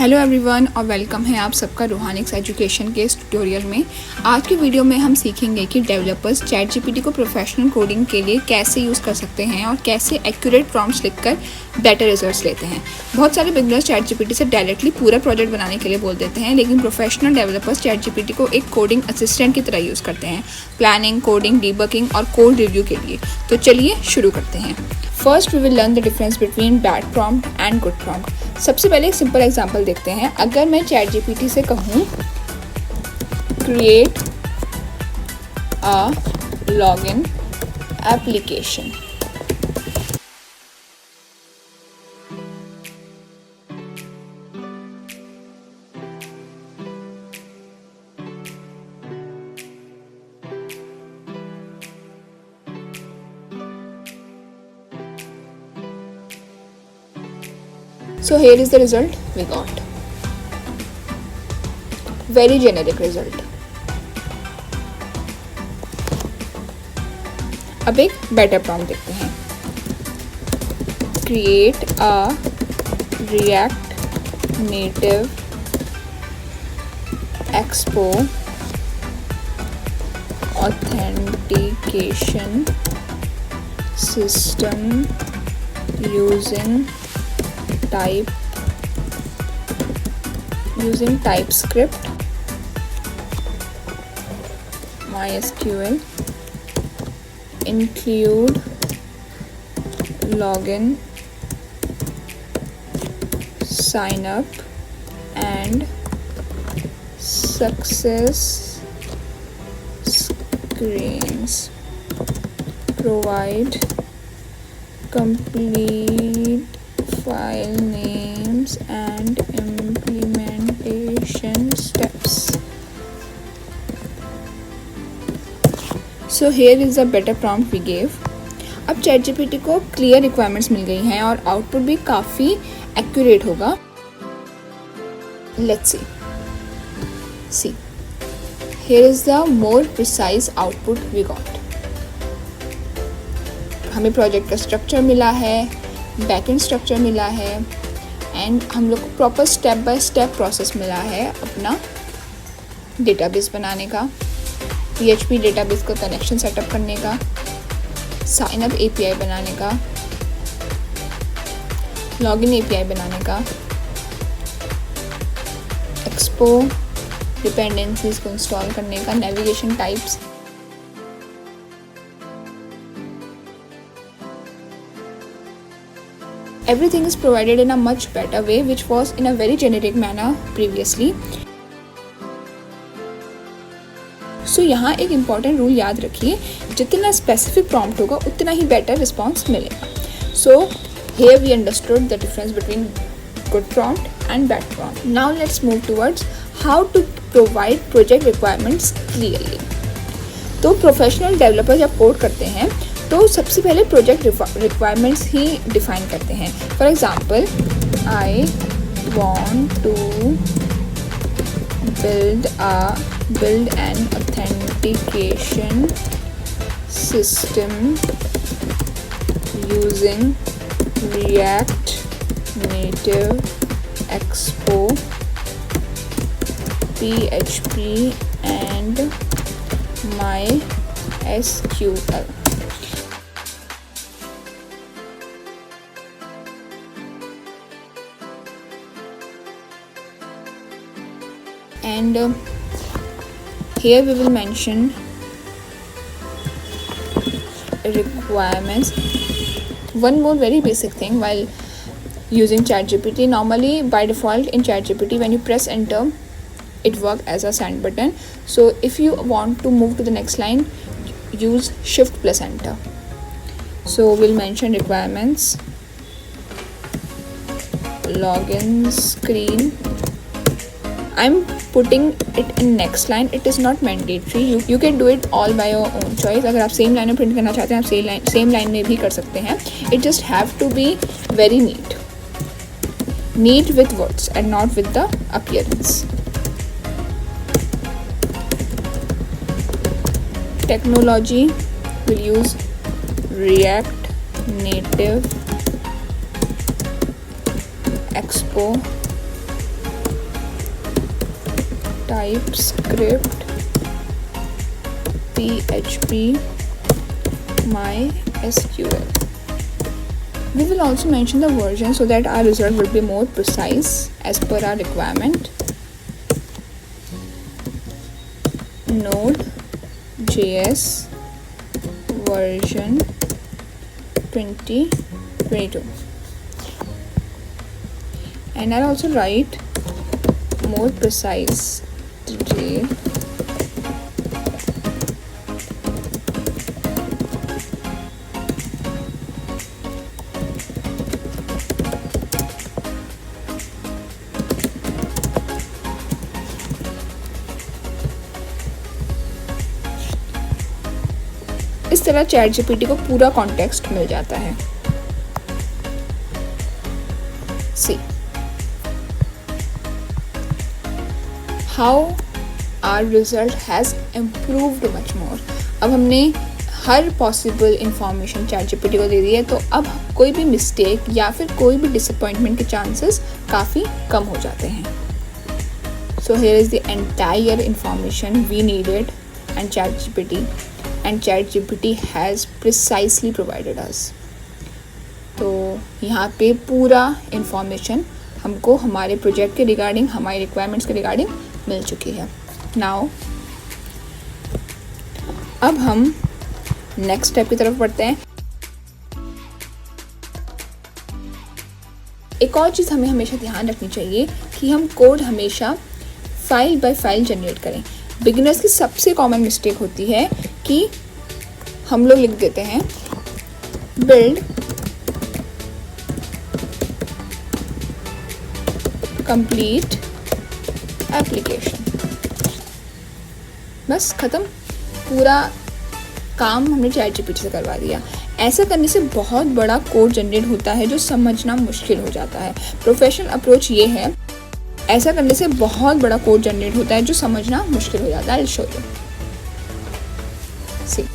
Hello everyone और welcome है आप सबका रूहानिक्स एजुकेशन के इस ट्यूटोरियल में। आज की वीडियो में हम सीखेंगे कि डेवलपर्स चैट जीपीटी को प्रोफेशनल कोडिंग के लिए कैसे यूज़ कर सकते हैं और कैसे एक्यूरेट प्रॉम्प्ट्स लिखकर बेटर रिजल्ट्स लेते हैं। बहुत सारे बिगनर्स चैट जीपीटी से डायरेक्टली पूरा प्रोजेक्ट बनाने के लिए बोल देते हैं, लेकिन प्रोफेशनल डेवलपर्स चैट जीपीटी को एक कोडिंग असिस्टेंट की तरह यूज़ करते हैं, प्लानिंग, कोडिंग, डीबगिंग और कोड रिव्यू के लिए। तो चलिए शुरू करते हैं। First we will learn the difference between bad prompt and good prompt. सबसे पहले एक सिंपल एग्जांपल देखते हैं। अगर मैं चैट जीपीटी से कहूँ create a login application, so here is the result we got. Very generic result. अब एक बेटर प्रॉम्प्ट देखते हैं। Create a React Native Expo authentication system using TypeScript, MySQL, include login, sign up and success screens, provide complete file names and implementation steps. So here is the better prompt we gave. अब ChatGPT को clear requirements मिल गई हैं और output भी काफ़ी accurate होगा। Let's see. Here is the more precise output we got. हमें project का स्ट्रक्चर मिला है, बैकएंड स्ट्रक्चर मिला है एंड हम लोग को proper step by step process मिला है अपना डेटाबेस बनाने का, PHP डेटाबेस को कनेक्शन सेटअप करने का, साइन अप API बनाने का, लॉगिन API बनाने का, एक्सपो डिपेंडेंसीज को इंस्टॉल करने का, navigation types. Everything is provided in a much better way, which was in a very generic manner previously. So यहाँ एक important rule याद रखिए, जितना specific prompt होगा उतना ही better response मिलेगा. So here we understood the difference between good prompt and bad prompt. Now let's move towards how to provide project requirements clearly. तो professional developer जब कोड करते हैं तो सबसे पहले प्रोजेक्ट रिक्वायरमेंट्स ही डिफाइन करते हैं। For example, I want to build an authentication system using React Native Expo PHP and MySQL. And here we will mention requirements. One more very basic thing while using ChatGPT. Normally by default in ChatGPT when you press enter it works as a send button. So if you want to move to the next line, use shift plus enter. So we'll mention requirements, login screen. I'm putting it in next line. It is not mandatory. You can do it all by your own choice. अगर आप same line में print करना चाहते हैं आप same line में भी कर सकते हैं. It just have to be very neat with words and not with the appearance. Technology will use React native expo TypeScript PHP MySQL. We will also mention the version so that our result will be more precise as per our requirement. Node.js version 2022, and I'll also write more precise detail इस तरह chat GPT को पूरा context मिल जाता है। See how our result has improved much more. अब हमने हर पॉसिबल इंफॉर्मेशन चैट जीपीटी को दे दी है, तो अब कोई भी मिस्टेक या फिर कोई भी डिसअपॉइंटमेंट के चांसेस काफ़ी कम हो जाते हैं। So here is the entire information we needed and ChatGPT has precisely provided us. तो यहाँ पे पूरा इंफॉर्मेशन हमको हमारे प्रोजेक्ट के रिगार्डिंग, हमारे रिक्वायरमेंट्स के रिगार्डिंग मिल चुकी है। नाउ अब हम नेक्स्ट स्टेप की तरफ बढ़ते हैं। एक और चीज़ हमें हमेशा ध्यान रखनी चाहिए कि हम कोड हमेशा फाइल बाय फाइल जनरेट करें। बिगिनर्स की सबसे कॉमन मिस्टेक होती है कि हम लोग लिख देते हैं बिल्ड कंप्लीट एप्लीकेशन, बस ख़त्म, पूरा काम हमने चैट जीपीटी से करवा दिया। ऐसा करने से बहुत बड़ा कोड जनरेट होता है जो समझना मुश्किल हो जाता है। प्रोफेशनल अप्रोच ये है, ऐसा करने से बहुत बड़ा कोड जनरेट होता है जो समझना मुश्किल हो जाता है। I'll show you. See.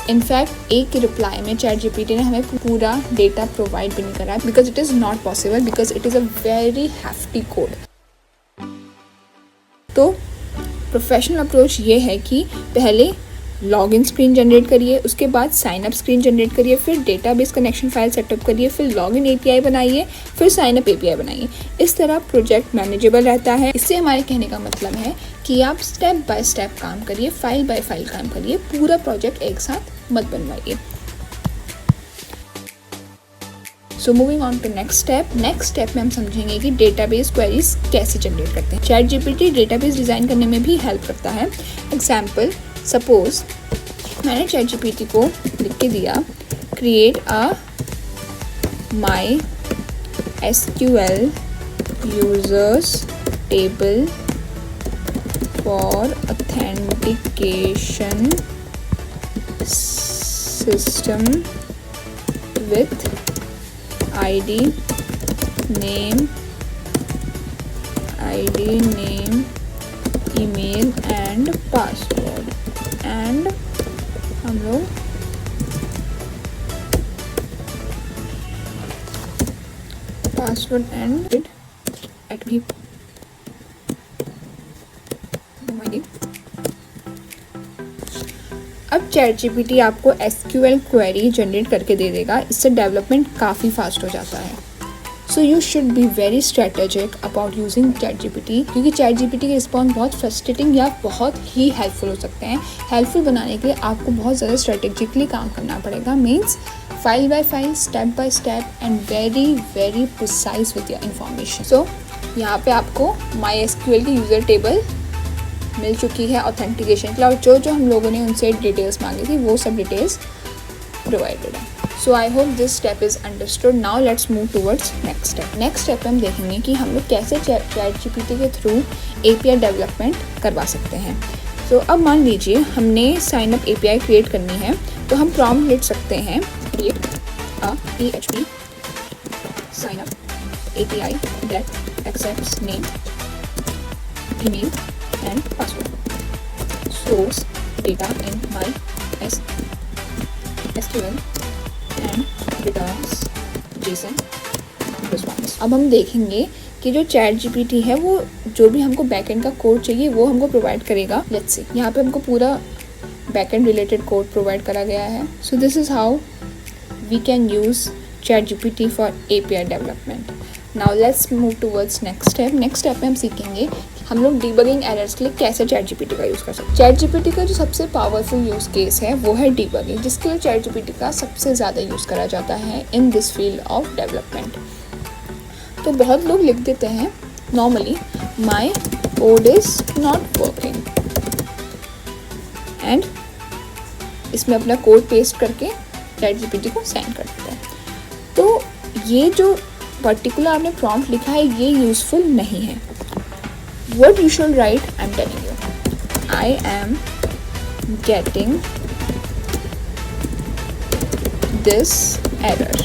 In fact एक के रिप्लाई में चैट जीपीटी ने हमें पूरा डेटा प्रोवाइड भी नहीं करा, because it is not possible, because it is a very hefty code. तो प्रोफेशनल अप्रोच ये है कि पहले लॉगिन स्क्रीन जनरेट करिए, उसके बाद साइन अप स्क्रीन जनरेट करिए, फिर डेटाबेस कनेक्शन फाइल सेटअप करिए, फिर लॉगिन एपीआई बनाइए, फिर साइन अप एपीआई बनाइए। इस तरह प्रोजेक्ट मैनेजेबल रहता है। इससे हमारे कहने का मतलब है कि आप स्टेप बाय स्टेप काम करिए, फाइल बाय फाइल काम करिए, पूरा प्रोजेक्ट एक साथ मत बनवाइए। So moving on to next step में हम समझेंगे कि डेटाबेस क्वेरीज कैसे जनरेट करते हैं। चैट जीपीटी डेटाबेस डिज़ाइन करने में भी हेल्प करता है। एग्जाम्पल, सपोज मैंने चैट जीपीटी को लिख के दिया create a MySQL users table for authentication system with ID name email and password, and हम लोग पासवर्ड एंड एट भी अब चैट जीपीटी आपको SQL क्वेरी जनरेट करके दे देगा। इससे डेवलपमेंट काफ़ी फास्ट हो जाता है। So you should be very strategic about using chat GPT, क्योंकि चैट जीपीटी के रिस्पॉन्स बहुत फ्रस्ट्रेटिंग या बहुत ही हेल्पफुल हो सकते हैं। हेल्पफुल बनाने के लिए आपको बहुत ज़्यादा स्ट्रेटेजिकली काम करना पड़ेगा, means file by file, step by step and very very precise with your information. So यहाँ पे आपको MySQL की यूज़र टेबल मिल चुकी है ऑथेंटिकेशन के लिए, और जो हम लोगों ने उनसे डिटेल्स मांगी थी वो सब डिटेल्स प्रोवाइडेड है। So I hope this step is understood. Now let's move towards next step में हम देखेंगे कि हम लोग कैसे चैट जीपीटी के थ्रू API डेवलपमेंट करवा सकते हैं। सो अब मान लीजिए हमने साइन अप API क्रिएट करनी है, तो हम प्रॉम्प्ट लिख सकते हैं create a PHP sign up API that accepts name email and password. Source data in my SQL and returns JSON response. अब हम देखेंगे कि जो चैट जीपीटी है वो जो भी हमको बैकएंड का कोड चाहिए वो हमको प्रोवाइड करेगा. लेट्स सी, यहाँ पे हमको पूरा बैकएंड रिलेटेड कोड प्रोवाइड करा गया है. So this is how we can use ChatGPT for API development. Now let's move towards next step. Next step में हम सीखेंगे हम लोग डीबगिंग एरर्स के लिए कैसे चैट जीपीटी का यूज़ कर सकते हैं. चैट जीपीटी का जो सबसे पावरफुल यूज़ केस है वो है डीबगिंग, जिसके लिए चैट जीपीटी का सबसे ज़्यादा यूज़ करा जाता है in this field of development. तो बहुत लोग लिख देते हैं normally my code is not working and इसमें अपना कोड पेस्ट करके चैट जीपीटी को सेंड कर देते हैं. तो ये जो पर्टिकुलर आपने प्रॉम्प्ट लिखा है ये यूज़फुल नहीं है. What you should write, I'm telling you. I am getting this error.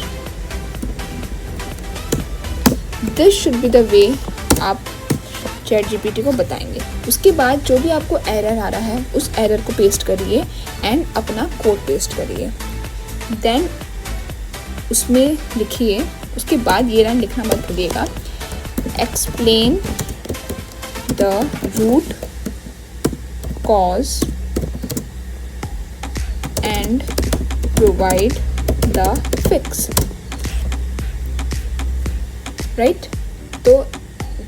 This should be the way आप चैट जीपीटी को बताएंगे. उसके बाद जो भी आपको एरर आ रहा है उस एरर को पेस्ट करिए एंड अपना कोड पेस्ट करिए. देन उसमें लिखिए. उसके बाद ये लाइन लिखना मत भूलिएगा, explain the root cause and provide the fix. Right? तो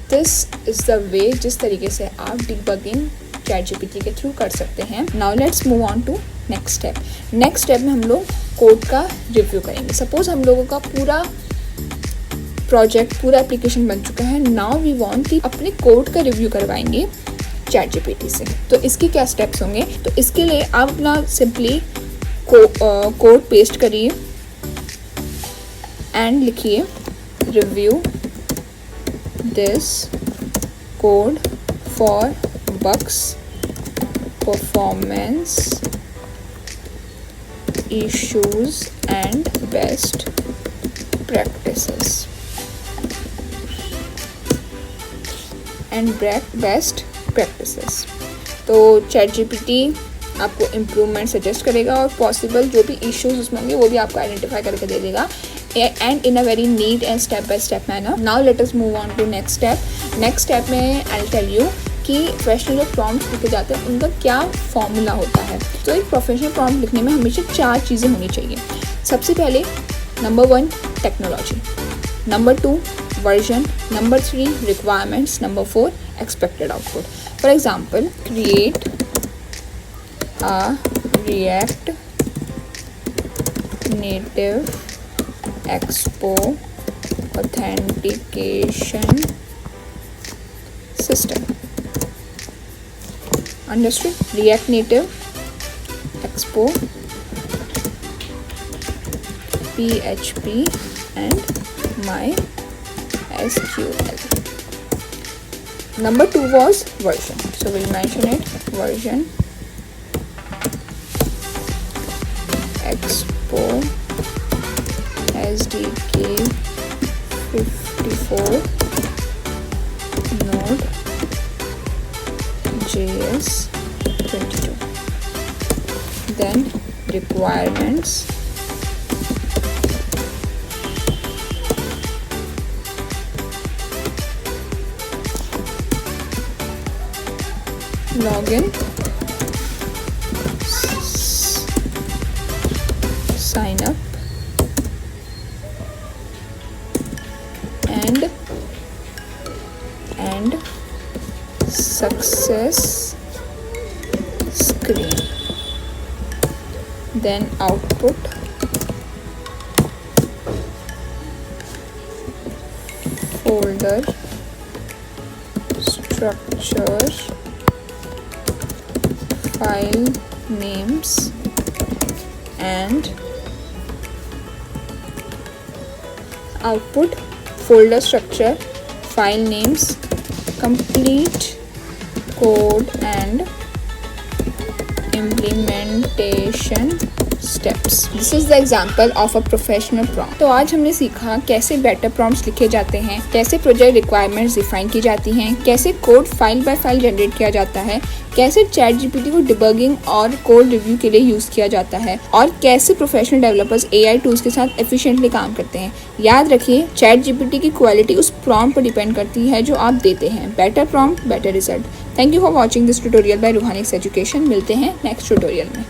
this is the way जिस तरीके से आप debugging चैट जीपीटी के थ्रू कर सकते हैं. Now let's move on to next step. Next step में हम लोग कोड का रिव्यू करेंगे. सपोज हम लोगों का पूरा प्रोजेक्ट पूरा एप्लीकेशन बन चुका है. नाउ वी वांट कि अपने कोड का रिव्यू करवाएंगे चैट जीपीटी से. तो इसके क्या स्टेप्स होंगे? तो इसके लिए आप अपना सिंपली कोड पेस्ट करिए एंड लिखिए review this code for bugs, performance issues and best practices best practices. तो चैट जीपीटी आपको इम्प्रूवमेंट सजेस्ट करेगा और पॉसिबल जो भी इश्यूज उसमें होंगे वो भी आपको आइडेंटिफाई करके दे देगा and in a very neat and step by step manner. Now let us move on to next step. Next step में आई विल टेल यू कि प्रोफेशनल जो प्रॉम्प्ट लिखे जाते हैं उनका क्या फॉर्मूला होता है. तो एक प्रोफेशनल प्रॉम्प्ट लिखने में हमेशा 4 चीज़ें होनी चाहिए. सबसे पहले number 1 technology, number 2 version, number 3 requirements, number 4 expected output. For example, create a React Native Expo authentication system. Understood? React Native Expo PHP and MySQL. Number 2 was version. So we'll mention it. Version Expo SDK 54 Node JS 22. Then requirements login, sign up and success screen. Then output folder structure, file names and output folder structure, file names, complete code and implementation steps. This is the example of a professional prompt. तो आज हमने सीखा कैसे better prompts लिखे जाते हैं, कैसे project requirements define की जाती हैं, कैसे code file by file generate किया जाता है, कैसे चैट जीपीटी को डिबगिंग और कोड रिव्यू के लिए यूज किया जाता है, और कैसे प्रोफेशनल डेवलपर्स एआई टूल्स के साथ एफिशिएंटली काम करते हैं। याद रखिए, चैट जीपीटी की क्वालिटी उस प्रॉम्प्ट पर डिपेंड करती है जो आप देते हैं। Better prompt, better result. Thank you for watching this tutorial by Ruhanix education. मिलते हैं नेक्स्ट ट्यूटोरियल में।